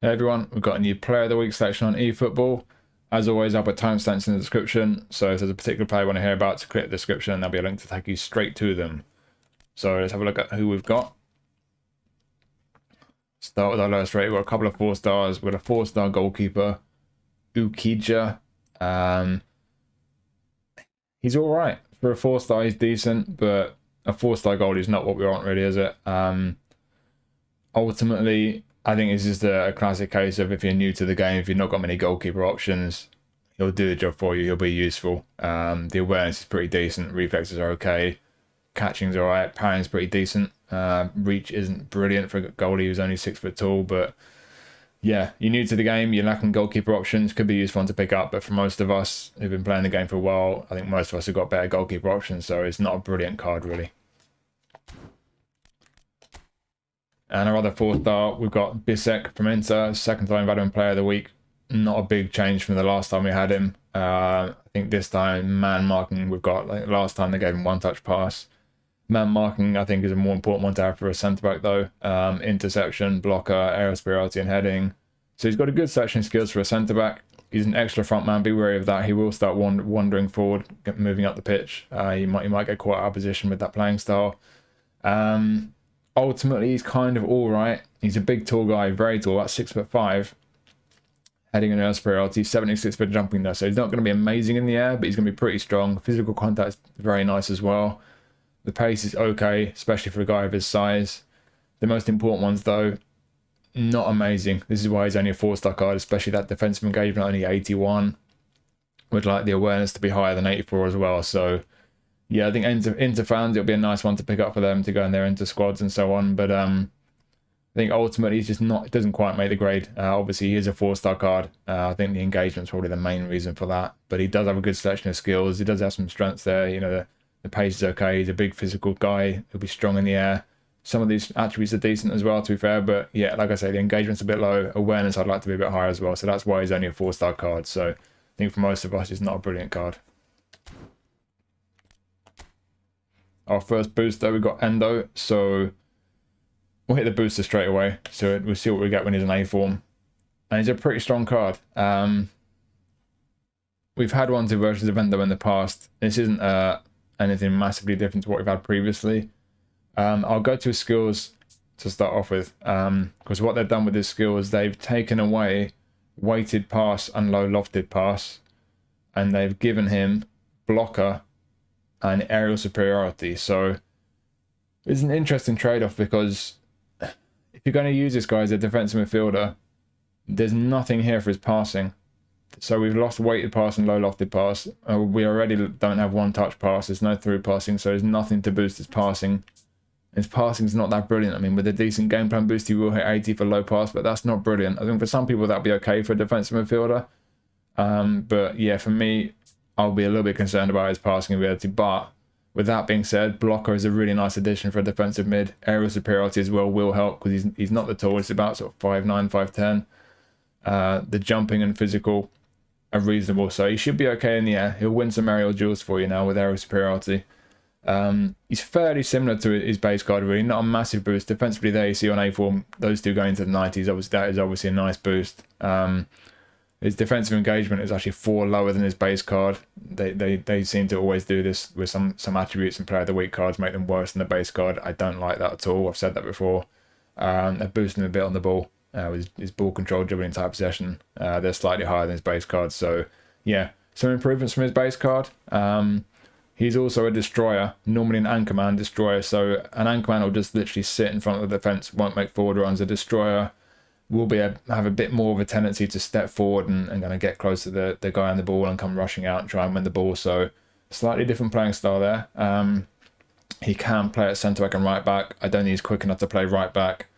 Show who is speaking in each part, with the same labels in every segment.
Speaker 1: Hey everyone, we've got a new Player of the Week section on eFootball. As always, I'll put timestamps in the description, so if there's a particular player you want to hear about, to click the description and there'll be a link to take you straight to them. So let's have a look at who we've got. Start with our lowest rate. We've got a couple of 4 stars. We've got a 4-star goalkeeper, Oukidja. He's alright. For a 4-star, he's decent, but a 4-star goal is not what we want really, is it? Ultimately, I think it's just a classic case of if you're new to the game, if you've not got many goalkeeper options, he'll do the job for you. He'll be useful. The awareness is pretty decent. Reflexes are okay. Catching's all right. Parring's pretty decent. Reach isn't brilliant for a goalie who's only 6 foot tall, but yeah, you're new to the game. You're lacking goalkeeper options. Could be useful to pick up, but for most of us who've been playing the game for a while, I think most of us have got better goalkeeper options, so it's not a brilliant card really. And our other 4-star, we've got Bisseck from Inter, second time veteran player of the week. Not a big change from the last time we had him. I think this time man marking we've got, like last time they gave him 1-touch pass. Man marking I think is a more important one to have for a centre back though. Interception, blocker, aerial superiority and heading. So he's got a good section of skills for a centre back. He's an extra front man. Be wary of that. He will start wandering forward, moving up the pitch. He might get caught out of position with that playing style. Ultimately, he's kind of all right. He's a big, tall guy, very tall, about 6'5", heading and air superiority, 76 for jumping there. So he's not going to be amazing in the air, but he's going to be pretty strong. Physical contact is very nice as well. The pace is okay, especially for a guy of his size. The most important ones, though, not amazing. This is why he's only a 4-star card, especially that defensive engagement, only 81. Would like the awareness to be higher than 84 as well. So yeah, I think Inter fans, it'll be a nice one to pick up for them to go in their Inter squads and so on. But I think ultimately he's just not, it doesn't quite make the grade. Obviously, he is a 4-star card. I think the engagement's probably the main reason for that. But he does have a good selection of skills. He does have some strengths there. You know, the pace is okay. He's a big physical guy. He'll be strong in the air. Some of these attributes are decent as well, to be fair. But yeah, like I say, the engagement's a bit low. Awareness I'd like to be a bit higher as well. So that's why he's only a 4-star card. So I think for most of us, it's not a brilliant card. Our first booster, we've got Endo, so we'll hit the booster straight away. So we'll see what we get when he's in A form. And he's a pretty strong card. We've had 1-2 versions of Endo in the past. This isn't anything massively different to what we've had previously. I'll go to his skills to start off with. Because what they've done with his skills, they've taken away weighted pass and low lofted pass. And they've given him blocker and aerial superiority. So it's an interesting trade-off because if you're going to use this guy as a defensive midfielder, there's nothing here for his passing. So we've lost weighted pass and low lofted pass. We already don't have 1-touch pass. There's no through passing, so there's nothing to boost his passing. His passing's not that brilliant. I mean, with a decent game plan boost, he will hit 80 for low pass, but that's not brilliant. I think for some people that'll be okay for a defensive midfielder. But yeah, for me, I'll be a little bit concerned about his passing ability. But with that being said, blocker is a really nice addition for a defensive mid. Aerial superiority as well will help because he's not the tallest, about sort of 5'9", 5'10". The jumping and physical are reasonable, so he should be okay in the air. He'll win some aerial duels for you now with aerial superiority. He's fairly similar to his base card, really. Not a massive boost. Defensively there, you see on A form, those two going into the 90s. Obviously, that is obviously a nice boost. His defensive engagement is actually 4 lower than his base card. They seem to always do this with some attributes and player of the week cards, make them worse than the base card. I don't like that at all. I've said that before. They're boosting him a bit on the ball with his ball control, dribbling type possession. They're slightly higher than his base card. So yeah, some improvements from his base card. He's also a destroyer, normally an anchorman destroyer. So an anchorman will just literally sit in front of the defense, won't make forward runs. A destroyer will have a bit more of a tendency to step forward and kind of get close to the guy on the ball and come rushing out and try and win the ball. So slightly different playing style there. He can play at centre back and right back. I don't think he's quick enough to play right back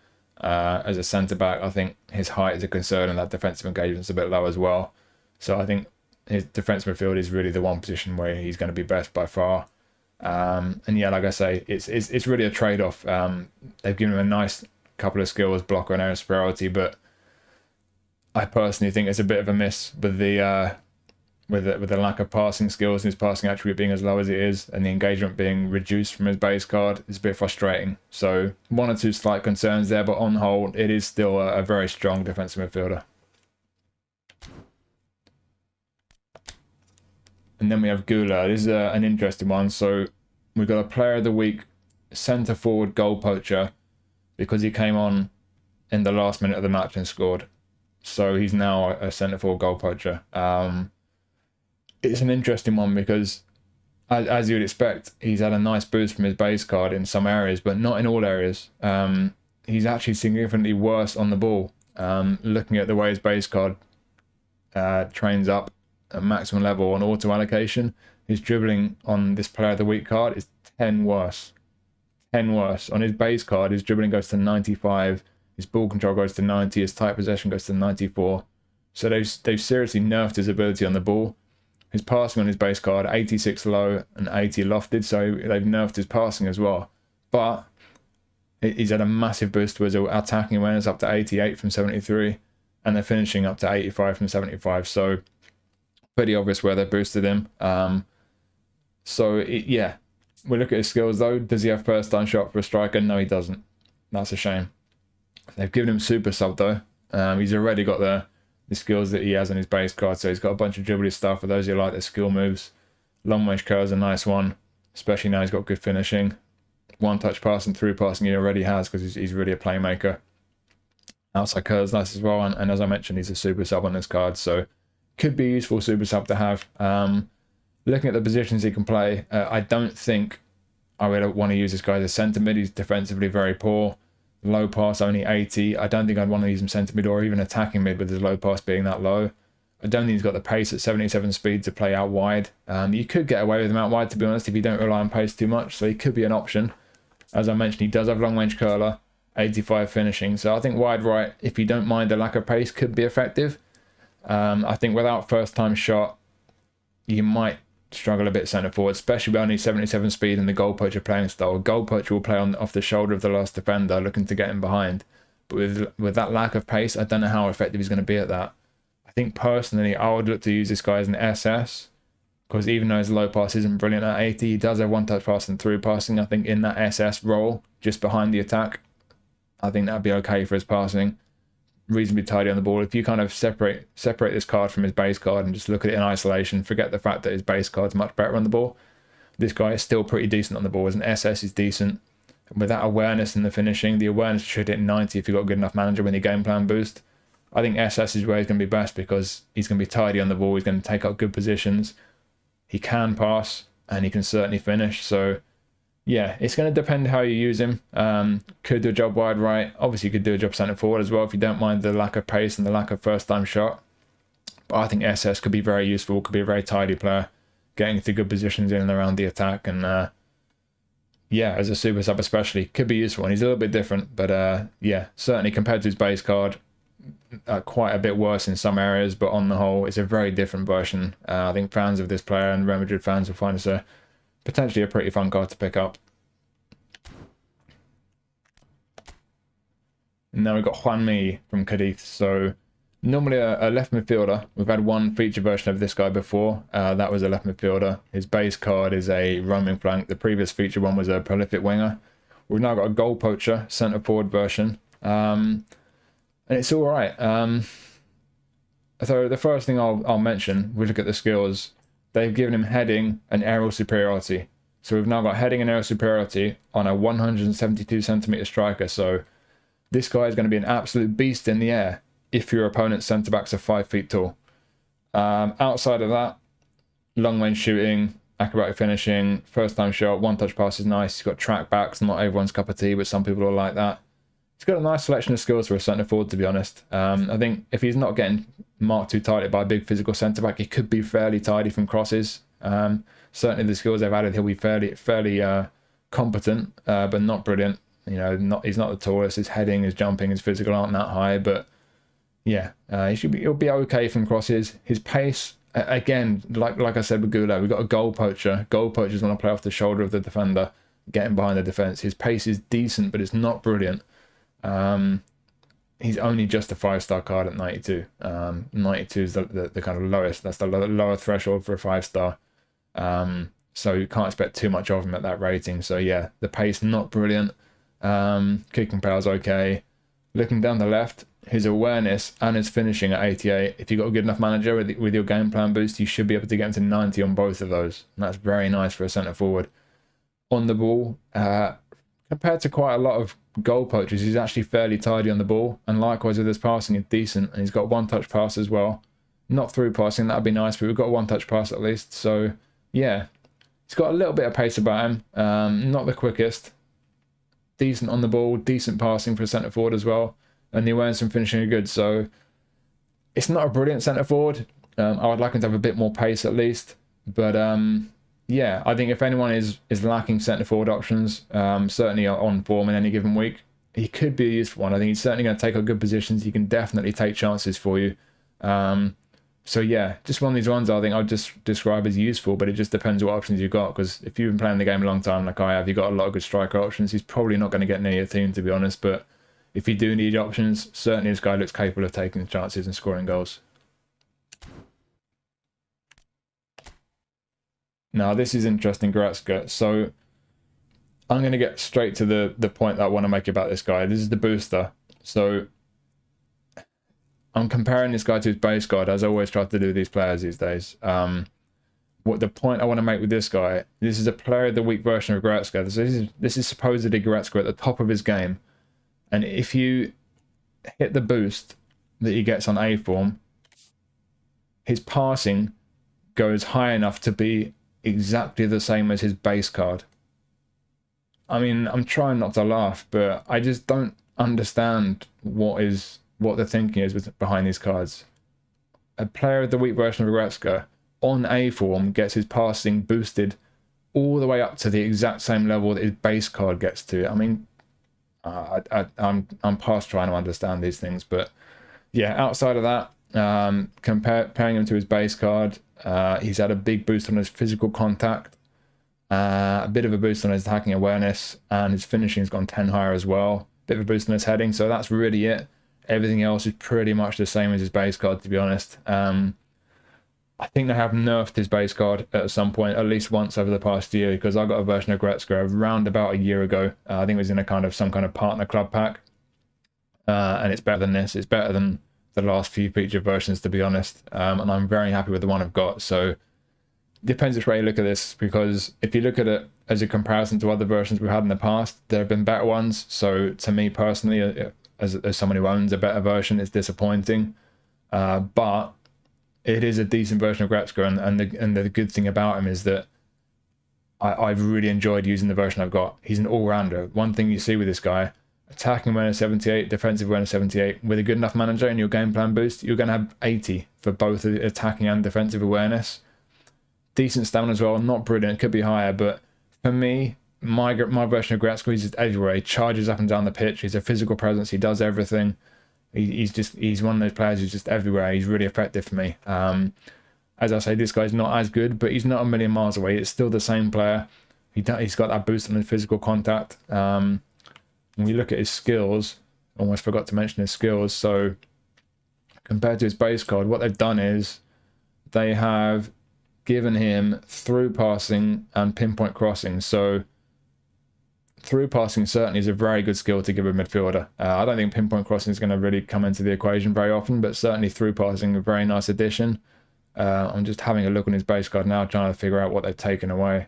Speaker 1: as a centre back. I think his height is a concern and that defensive engagement's a bit low as well. So I think his defensive midfield is really the one position where he's going to be best by far. And yeah, like I say, it's really a trade-off. They've given him a nice couple of skills, blocker and aerial superiority, but I personally think it's a bit of a miss with the with the lack of passing skills and his passing attribute being as low as it is, and the engagement being reduced from his base card, is a bit frustrating. So 1 or 2 slight concerns there, but on the whole, it is still a very strong defensive midfielder. And then we have Güler. This is an interesting one. So we've got a player of the week, centre forward goal poacher, because he came on in the last minute of the match and scored. So he's now a centre forward goal poacher. It's an interesting one because, as you would expect, he's had a nice boost from his base card in some areas, but not in all areas. He's actually significantly worse on the ball. Looking at the way his base card trains up at maximum level on auto allocation, his dribbling on this player of the week card is 10 worse. 10 worse. On his base card, his dribbling goes to 95, his ball control goes to 90, his tight possession goes to 94. So they've seriously nerfed his ability on the ball. His passing on his base card, 86 low and 80 lofted, so they've nerfed his passing as well. But he's had a massive boost to his attacking awareness, up to 88 from 73, and they're finishing up to 85 from 75. So pretty obvious where they boosted him. Yeah, we look at his skills though. Does he have first time shot for a striker? No, he doesn't. That's a shame. They've given him super sub though. He's already got the skills that he has on his base card, so he's got a bunch of dribbly stuff for those who like the skill moves. Long range curl is a nice one, especially now he's got good finishing. One touch passing, through passing he already has because he's really a playmaker. Outside curl is nice as well, and as I mentioned, he's a super sub on this card, so could be a useful super sub to have. Looking at the positions he can play, I don't think I would want to use this guy as a centre mid. He's defensively very poor. Low pass only 80. I don't think I'd want to use him centre mid or even attacking mid with his low pass being that low. I don't think he's got the pace at 77 speed to play out wide. You could get away with him out wide, to be honest, if you don't rely on pace too much, so he could be an option. As I mentioned, he does have long range curler, 85 finishing, so I think wide right, if you don't mind the lack of pace, could be effective. I think without first time shot, you might struggle a bit centre forward, especially with only 77 speed and the goal poacher playing style. Goal poacher will play off the shoulder of the last defender, looking to get him behind. But with that lack of pace, I don't know how effective he's going to be at that. I think personally, I would look to use this guy as an SS, because even though his low pass isn't brilliant at 80, he does have one touch pass and through passing. I think in that SS role, just behind the attack, I think that'd be okay for his passing. Reasonably tidy on the ball. If you kind of separate this card from his base card and just look at it in isolation, forget the fact that his base card's much better on the ball, this guy is still pretty decent on the ball. As an SS, is decent. With that awareness in the finishing, the awareness should hit 90 if you've got a good enough manager with your game plan boost. I think SS is where he's going to be best because he's going to be tidy on the ball. He's going to take up good positions. He can pass and he can certainly finish. So yeah, it's going to depend how you use him. Could do a job wide right. Obviously, you could do a job centre forward as well if you don't mind the lack of pace and the lack of first time shot. But I think SS could be very useful, could be a very tidy player, getting into good positions in and around the attack. And yeah, as a super sub especially, could be useful. And he's a little bit different, but yeah, certainly compared to his base card, quite a bit worse in some areas. But on the whole, it's a very different version. I think fans of this player and Real Madrid fans will find this potentially a pretty fun card to pick up. And now we've got Juanmi from Cadiz. So normally a left midfielder. We've had one feature version of this guy before. That was a left midfielder. His base card is a roaming flank. The previous feature one was a prolific winger. We've now got a goal poacher, centre forward version. And it's all right. So the first thing I'll mention, we look at the skills. They've given him heading and aerial superiority. So we've now got heading and aerial superiority on a 172 centimetre striker. So this guy is going to be an absolute beast in the air if your opponent's centre-backs are 5 feet tall. Outside of that, long range shooting, acrobatic finishing, first time shot, one touch pass is nice. He's got track backs, not everyone's cup of tea, but some people will like that. He's got a nice selection of skills for a centre forward, to be honest. I think if he's not getting marked too tightly by a big physical centre back, he could be fairly tidy from crosses. Certainly the skills they've added, he'll be fairly competent, but not brilliant. You know, he's not the tallest. His heading, his jumping, his physical aren't that high, but yeah, he'll be okay from crosses. His pace, again, like I said with Güler, we've got a goal poacher. Goal poachers want to play off the shoulder of the defender, getting behind the defence. His pace is decent, but it's not brilliant. he's only just a 5-star card at 92. 92 is the kind of lowest. That's the lower threshold for a 5-star. So you can't expect too much of him at that rating. So yeah, the pace not brilliant. Kicking power's okay. Looking down the left, his awareness and his finishing at 88. If you've got a good enough manager with your game plan boost, you should be able to get him to 90 on both of those. And that's very nice for a centre forward. On the ball, compared to quite a lot of goal poachers, he's actually fairly tidy on the ball. And likewise with his passing, it's decent. And he's got one-touch pass as well. Not through passing, that'd be nice, but we've got a one-touch pass at least. So yeah, he's got a little bit of pace about him. Not the quickest. Decent on the ball, decent passing for a centre forward as well. And the awareness and finishing are good. So it's not a brilliant centre forward. I would like him to have a bit more pace at least. But yeah, I think if anyone is lacking centre forward options, certainly on form in any given week, he could be a useful one. I think he's certainly going to take up good positions. He can definitely take chances for you. So yeah, just one of these ones I think I'd just describe as useful, but it just depends what options you've got. Because if you've been playing the game a long time like I have, you've got a lot of good striker options. He's probably not going to get near your team, to be honest. But if you do need options, certainly this guy looks capable of taking chances and scoring goals. Now this is interesting, Goretzka. So I'm going to get straight to the point that I want to make about this guy. This is the booster. So I'm comparing this guy to his base card, as I always try to do with these players these days. What the point I want to make with this guy, this is a player of the week version of Goretzka. This is supposedly Goretzka at the top of his game. And if you hit the boost that he gets on A form, his passing goes high enough to be exactly the same as his base card. I mean, I'm trying not to laugh, but I just don't understand what the thinking is behind these cards. A player of the week version of Goretzka on A form gets his passing boosted all the way up to the exact same level that his base card gets to. I mean, I'm past trying to understand these things, but yeah, outside of that, comparing him to his base card, he's had a big boost on his physical contact, a bit of a boost on his attacking awareness, and his finishing's gone 10 higher as well. Bit of a boost on his heading, so that's really it. Everything else is pretty much the same as his base card, to be honest. I think they have nerfed his base card at some point, at least once over the past year, because I got a version of Goretzka around about a year ago. I think it was in some kind of partner club pack. And it's better than this. It's better than the last few feature versions, to be honest. And I'm very happy with the one I've got. So depends which way you look at this, because if you look at it as a comparison to other versions we've had in the past, there have been better ones. So to me personally, as someone who owns a better version, it's disappointing. But it is a decent version of Goretzka, and the good thing about him is that I've really enjoyed using the version I've got. He's an all-rounder. One thing you see with this guy, attacking awareness 78, defensive awareness 78, with a good enough manager in your game plan boost, you're going to have 80 for both attacking and defensive awareness. Decent stamina as well, not brilliant, could be higher, but for me, my version of Goretzka, he's just everywhere. He charges up and down the pitch, he's a physical presence, he does everything. He's one of those players who's just everywhere. He's really effective for me. As I say, this guy's not as good, but he's not a million miles away. It's still the same player. He's got that boost on his physical contact. When you look at his skills, almost forgot to mention his skills. So compared to his base card, what they've done is they have given him through passing and pinpoint crossing. So through passing certainly is a very good skill to give a midfielder. I don't think pinpoint crossing is going to really come into the equation very often, but certainly through passing, a very nice addition. I'm just having a look on his base card now, trying to figure out what they've taken away.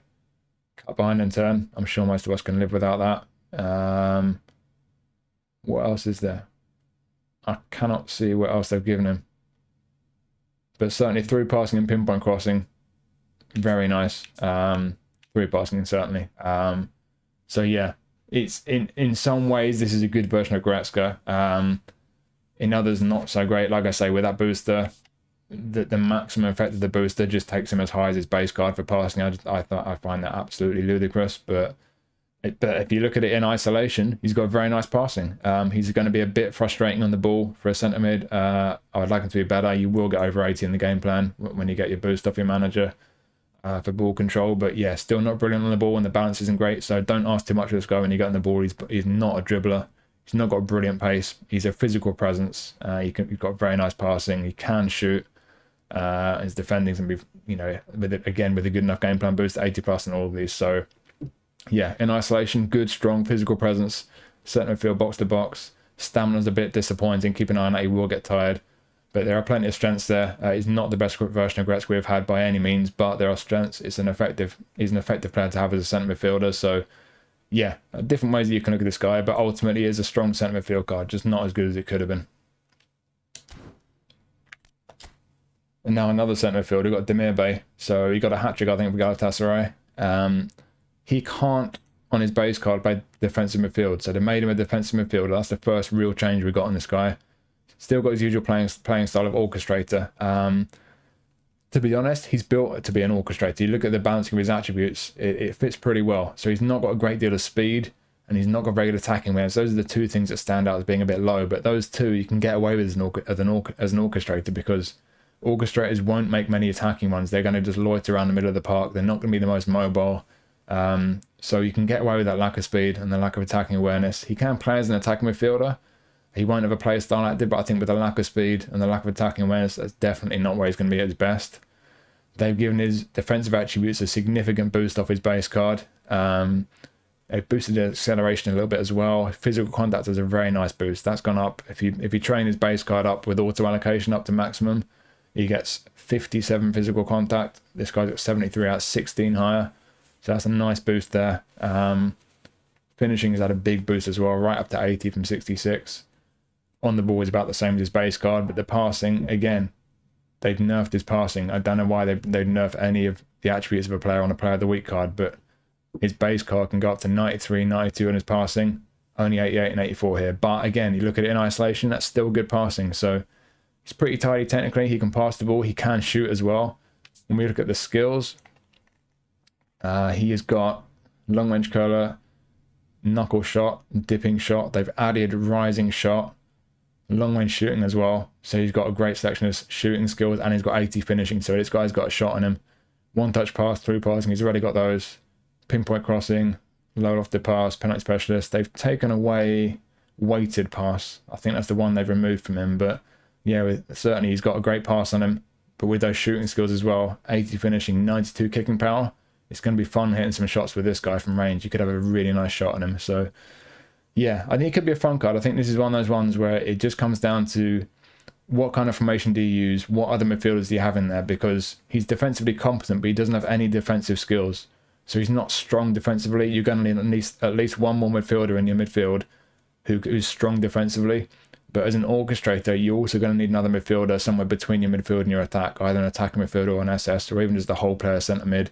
Speaker 1: Cut behind and turn. I'm sure most of us can live without that. What else is there? I cannot see what else they've given him. But certainly through passing and pinpoint crossing, very nice. Through passing certainly. So yeah, it's in some ways this is a good version of Goretzka. In others, not so great. Like I say, with that booster, the maximum effect of the booster just takes him as high as his base card for passing. I find that absolutely ludicrous. But if you look at it in isolation, he's got very nice passing. He's going to be a bit frustrating on the ball for a centre mid. I would like him to be better. You will get over 80 in the game plan when you get your boost off your manager. For ball control, but yeah, still not brilliant on the ball, and the balance isn't great, so don't ask too much of this guy when you get on the ball. He's not a dribbler. He's not got a brilliant pace. He's a physical presence. He's got very nice passing. He can shoot. His defending's going to be, you know, with a good enough game plan boost, 80 plus in all of these. So, yeah, in isolation, good, strong physical presence. Centre midfield, box to box. Stamina's a bit disappointing. Keep an eye on that. He will get tired. But there are plenty of strengths there. He's not the best version of Goretzka we've had by any means, but there are strengths. He's an effective player to have as a centre midfielder. So, yeah, different ways that you can look at this guy, but ultimately he is a strong centre midfield card, just not as good as it could have been. And now another centre midfielder, we've got Demirbay. So he got a hat-trick, I think, for Galatasaray. He can't, on his base card, play defensive midfield. So they made him a defensive midfielder. That's the first real change we got on this guy. Still got his usual playing style of orchestrator. To be honest, he's built to be an orchestrator. You look at the balancing of his attributes, it fits pretty well. So he's not got a great deal of speed, and he's not got very good attacking awareness. Those are the two things that stand out as being a bit low. But those two you can get away with as an orchestrator, because orchestrators won't make many attacking ones. They're going to just loiter around the middle of the park. They're not going to be the most mobile. So you can get away with that lack of speed and the lack of attacking awareness. He can play as an attacking midfielder. He won't have a play style like that, but I think with the lack of speed and the lack of attacking awareness, that's definitely not where he's going to be at his best. They've given his defensive attributes a significant boost off his base card. They've boosted his acceleration a little bit as well. Physical contact is a very nice boost. That's gone up. If you train his base card up with auto allocation up to maximum, he gets 57 physical contact. This guy's got 73 out, 16 higher. So that's a nice boost there. Finishing has had a big boost as well, right up to 80 from 66. On the ball is about the same as his base card, but the passing, again, they've nerfed his passing. I don't know why they've nerfed any of the attributes of a player on a player of the week card, but his base card can go up to 93, 92 on his passing, only 88 and 84 here. But again, you look at it in isolation, that's still good passing. So he's pretty tidy technically. He can pass the ball. He can shoot as well. When we look at the skills, he has got long range curler, knuckle shot, dipping shot. They've added rising shot, long range shooting as well. So he's got a great selection of shooting skills, and he's got 80 finishing. So this guy's got a shot on him. One touch pass, through passing. He's already got those. Pinpoint crossing, low off the pass, penalty specialist. They've taken away weighted pass. I think that's the one they've removed from him. But yeah, certainly he's got a great pass on him. But with those shooting skills as well, 80 finishing, 92 kicking power. It's going to be fun hitting some shots with this guy from range. You could have a really nice shot on him. So yeah, I think it could be a fun card. I think this is one of those ones where it just comes down to what kind of formation do you use? What other midfielders do you have in there? Because he's defensively competent, but he doesn't have any defensive skills. So he's not strong defensively. You're going to need at least one more midfielder in your midfield who's strong defensively. But as an orchestrator, you're also going to need another midfielder somewhere between your midfield and your attack, either an attacking midfielder or an SS, or even just the whole player centre mid,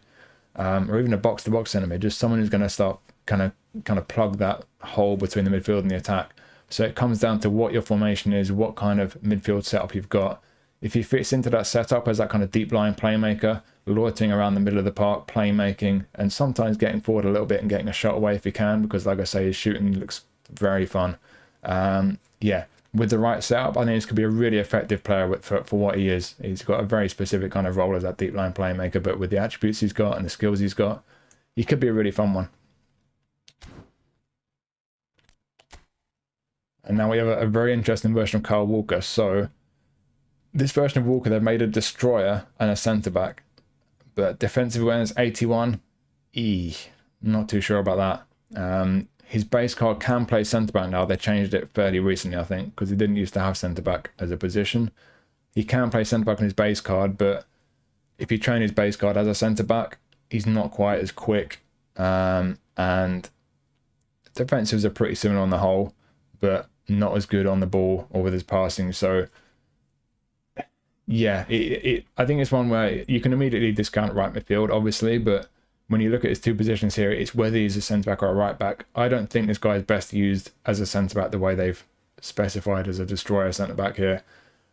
Speaker 1: or even a box-to-box centre mid, just someone who's going to start kind of plug that hole between the midfield and the attack. So it comes down to what your formation is, what kind of midfield setup you've got. If he fits into that setup as that kind of deep line playmaker, loitering around the middle of the park, playmaking, and sometimes getting forward a little bit and getting a shot away if he can, because like I say, his shooting looks very fun. Yeah, with the right setup, I think this could be a really effective player for what he is. He's got a very specific kind of role as that deep line playmaker, but with the attributes he's got and the skills he's got, he could be a really fun one. And now we have a very interesting version of Kyle Walker. So this version of Walker, they've made a destroyer and a centre-back. But defensive awareness 81, not too sure about that. His base card can play centre-back now. They changed it fairly recently, I think, because he didn't used to have centre-back as a position. He can play centre-back on his base card, but if you train his base card as a centre-back, he's not quite as quick. And defensives are pretty similar on the whole, but not as good on the ball or with his passing. So yeah, I think it's one where you can immediately discount right midfield, obviously, but when you look at his two positions here, it's whether he's a centre-back or a right-back. I don't think this guy is best used as a centre-back the way they've specified as a destroyer centre-back here.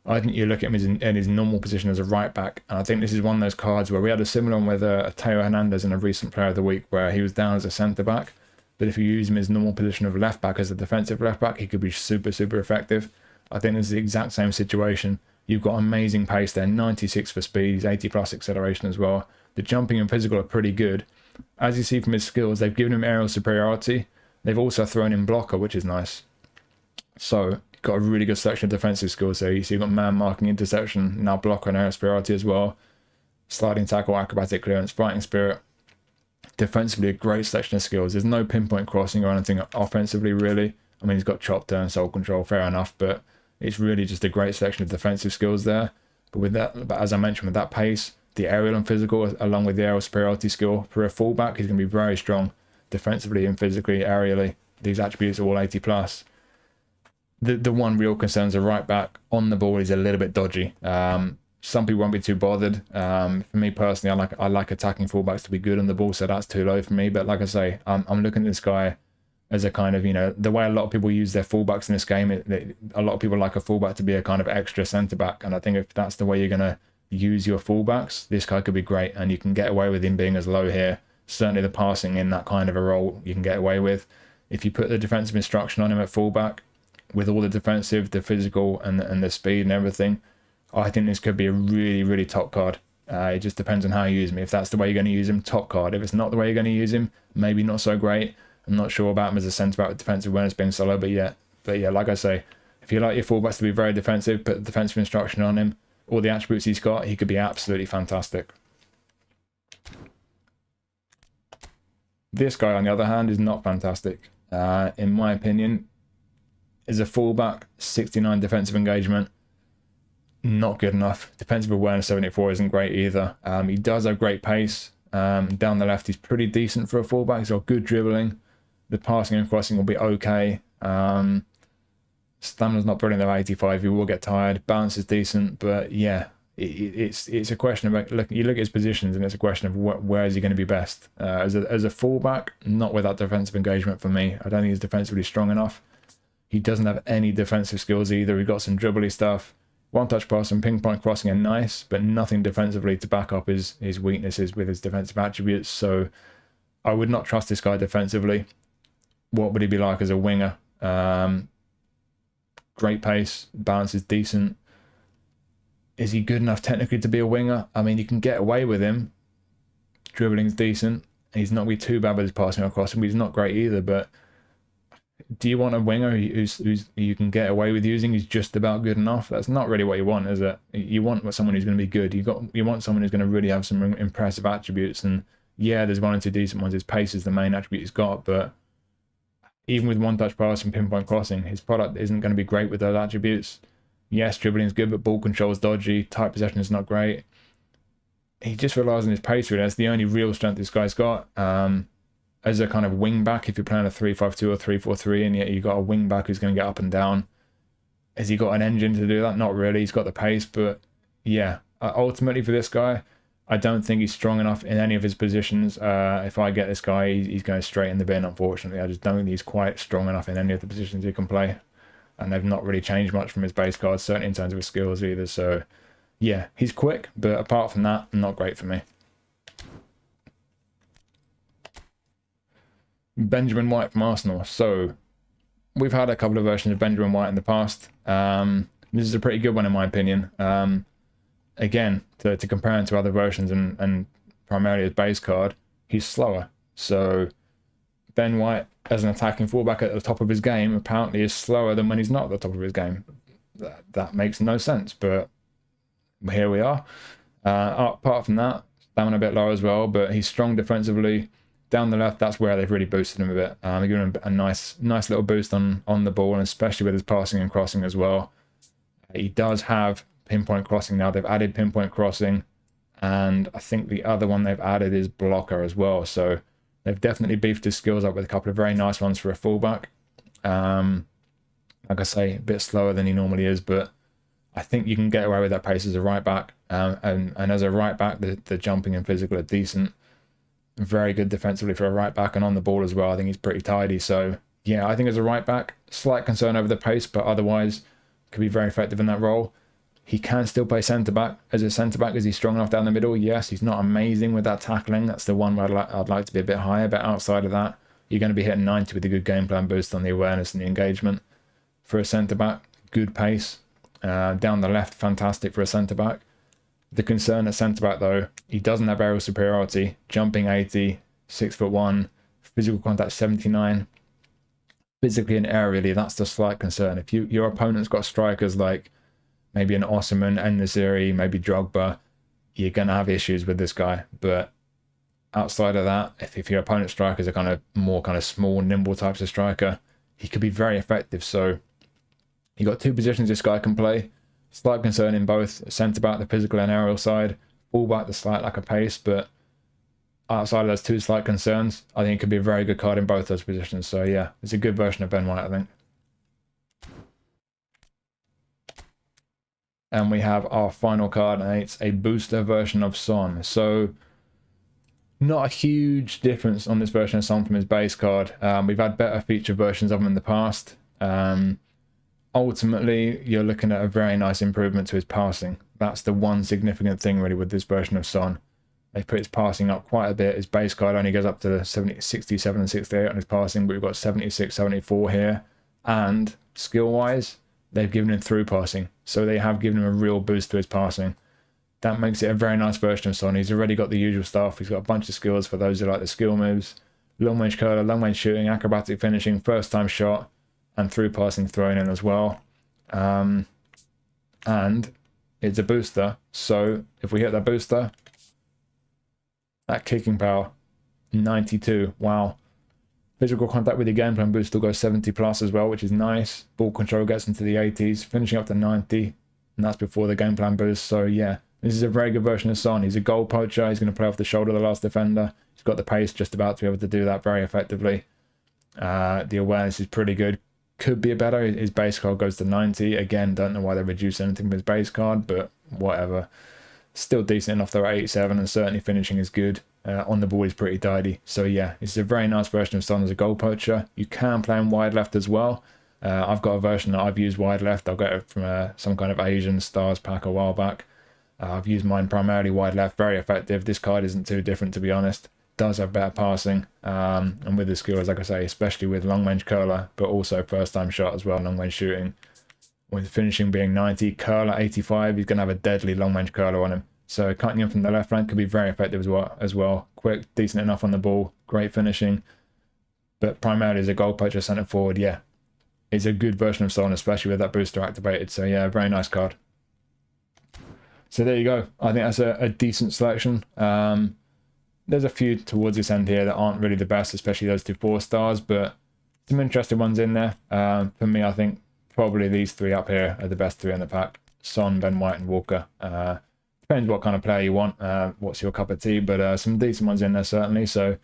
Speaker 1: I think you look at him in his normal position as a right-back, and I think this is one of those cards where we had a similar one with Teo Hernandez in a recent Player of the Week, where he was down as a centre-back, but if you use him in his normal position of left-back as a defensive left-back, he could be super, super effective. I think this is the exact same situation. You've got amazing pace there, 96 for speed, he's 80 plus acceleration as well. The jumping and physical are pretty good. As you see from his skills, they've given him aerial superiority. They've also thrown in blocker, which is nice. So you've got a really good selection of defensive skills there. So you've got man marking, interception, now blocker and aerial superiority as well. Sliding tackle, acrobatic clearance, fighting spirit. Defensively, a great selection of skills. There's no pinpoint crossing or anything offensively, really. I mean, he's got chop turn, soul control, fair enough, but it's really just a great selection of defensive skills there. But with that, but as I mentioned, with that pace, the aerial and physical, along with the aerial superiority skill, for a fullback, he's going to be very strong defensively and physically, aerially. These attributes are all 80 plus. The one real concern is a right back on the ball is a little bit dodgy. Some people won't be too bothered. For me personally, I like attacking fullbacks to be good on the ball, so that's too low for me. But like I say, I'm looking at this guy as a kind of, you know, the way a lot of people use their fullbacks in this game, a lot of people like a fullback to be a kind of extra centre-back. And I think if that's the way you're going to use your fullbacks, this guy could be great. And you can get away with him being as low here. Certainly the passing in that kind of a role you can get away with. If you put the defensive instruction on him at fullback, with all the defensive, the physical, and the speed and everything, I think this could be a really, really top card. It just depends on how you use him. If that's the way you're going to use him, top card. If it's not the way you're going to use him, maybe not so great. I'm not sure about him as a centre-back with defensive awareness being solo, but yeah, like I say, if you like your fullbacks to be very defensive, put the defensive instruction on him, all the attributes he's got, he could be absolutely fantastic. This guy, on the other hand, is not fantastic. In my opinion, is a fullback, 69 defensive engagement, not good enough. Defensive awareness 74 isn't great either. He does have great pace. Down the left, he's pretty decent for a fullback. He's got good dribbling. The passing and crossing will be okay. Stamina's not brilliant though, 85. He will get tired. Balance is decent, but yeah, it's a question of you look at his positions, and it's a question of where is he going to be best. As a fullback, not with that defensive engagement for me. I don't think he's defensively strong enough. He doesn't have any defensive skills either. He's got some dribbly stuff. One-touch pass and ping-pong crossing are nice, but nothing defensively to back up his weaknesses with his defensive attributes. So I would not trust this guy defensively. What would he be like as a winger? Great pace, balance is decent. Is he good enough technically to be a winger? I mean, you can get away with him. Dribbling's decent. He's not going to be too bad with his passing or crossing, but he's not great either. But do you want a winger who's you can get away with using? He's just about good enough. That's not really what you want, is it? You want someone who's going to be good. You want someone who's going to really have some impressive attributes. And yeah, there's one or two decent ones. His pace is the main attribute he's got, but even with one-touch pass and pinpoint crossing, his product isn't going to be great with those attributes. Yes, dribbling is good, but ball control is dodgy. Tight possession is not great. He just relies on his pace, really. That's the only real strength this guy's got. As a kind of wing back, if you're playing a 3-5-2 or 3-4-3, and yet you've got a wing back who's going to get up and down, has he got an engine to do that? Not really. He's got the pace, but yeah, ultimately for this guy, I don't think he's strong enough in any of his positions. If I get this guy, he's going straight in the bin, unfortunately. I just don't think he's quite strong enough in any of the positions he can play. And they've not really changed much from his base cards, certainly in terms of his skills either. So yeah, he's quick, but apart from that, not great for me. Benjamin White from Arsenal. So we've had a couple of versions of Benjamin White in the past. This is a pretty good one in my opinion. Again, to compare him to other versions and primarily his base card, he's slower. So Ben White, as an attacking fullback at the top of his game, apparently is slower than when he's not at the top of his game. That makes no sense, but here we are. Apart from that, stamina a bit lower as well, but he's strong defensively. Down the left, that's where they've really boosted him a bit. They're giving him a nice little boost on the ball, and especially with his passing and crossing as well. He does have pinpoint crossing now. They've added pinpoint crossing, and I think the other one they've added is blocker as well. So they've definitely beefed his skills up with a couple of very nice ones for a fullback. Like I say, a bit slower than he normally is, but I think you can get away with that pace as a right back. And as a right back, the jumping and physical are decent. Very good defensively for a right back, and on the ball as well. I think he's pretty tidy. So yeah, I think as a right back, slight concern over the pace, but otherwise could be very effective in that role. He can still play centre back. As a centre back, is he strong enough down the middle? Yes. He's not amazing with that tackling. That's the one where I'd like to be a bit higher. But outside of that, you're going to be hitting 90 with a good game plan boost on the awareness and the engagement. For a centre back, good pace. Down the left, fantastic for a centre back. The concern at centre back though, he doesn't have aerial superiority. Jumping 80, 6'1", physical contact 79. physically and aerially, that's the slight concern. If your opponent's got strikers like maybe an Osimhen, En-Nesyri, maybe Drogba, you're going to have issues with this guy. But outside of that, if your opponent's strikers are kind of more kind of small, nimble types of striker, he could be very effective. So you got two positions this guy can play. Slight concern in both: centre back, the physical and aerial side; full back, the slight lack of pace. But outside of those two slight concerns, I think it could be a very good card in both those positions. So yeah, it's a good version of Ben White, I think. And we have our final card, and it's a booster version of Son. So not a huge difference on this version of Son from his base card. We've had better feature versions of him in the past. Ultimately, you're looking at a very nice improvement to his passing. That's the one significant thing really with this version of Son. They put his passing up quite a bit. His base card only goes up to 67 and 68 on his passing, but we've got 76, 74 here. And skill-wise, they've given him through passing. So they have given him a real boost to his passing. That makes it a very nice version of Son. He's already got the usual stuff. He's got a bunch of skills for those who like the skill moves. Long range curler, long range shooting, acrobatic finishing, first time shot, and through passing thrown in as well. And it's a booster. So if we hit that booster, that kicking power, 92. Wow. Physical contact with your game plan boost still goes 70 plus as well, which is nice. Ball control gets into the 80s, finishing up to 90. And that's before the game plan boost. So yeah, this is a very good version of Son. He's a goal poacher. He's going to play off the shoulder of the last defender. He's got the pace just about to be able to do that very effectively. The awareness is pretty good. Could be a better. His base card goes to 90. Again, don't know why they reduced anything from his base card, but whatever. Still decent enough though at 87, and certainly finishing is good. On the ball he's pretty tidy. So yeah, it's a very nice version of Son as a goal poacher. You can play him wide left as well. I've got a version that I've used wide left. I got it from some kind of Asian Stars pack a while back. I've used mine primarily wide left. Very effective. This card isn't too different, to be honest. Does have better passing. And with his skills, like I say, especially with long range curler, but also first time shot as well, long range shooting. With finishing being 90, curler 85, he's going to have a deadly long range curler on him. So cutting him from the left flank could be very effective as well. Quick, decent enough on the ball, great finishing. But primarily as a goal poacher centre forward, yeah, it's a good version of Son, especially with that booster activated. So yeah, very nice card. So there you go. I think that's a decent selection. There's a few towards this end here that aren't really the best, especially those 2 4-stars, but some interesting ones in there. For me, I think probably these 3 up here are the best 3 in the pack. Son, Ben White and Walker. Depends what kind of player you want, what's your cup of tea, but some decent ones in there certainly. So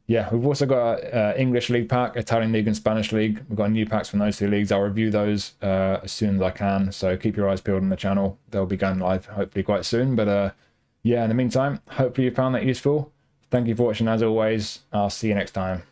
Speaker 1: yeah, we've also got English League pack, Italian League and Spanish League. We've got new packs from those 2 leagues. I'll review those as soon as I can, so keep your eyes peeled on the channel. They'll be going live hopefully quite soon. But yeah, in the meantime, hopefully you found that useful. Thank you for watching as always. I'll see you next time.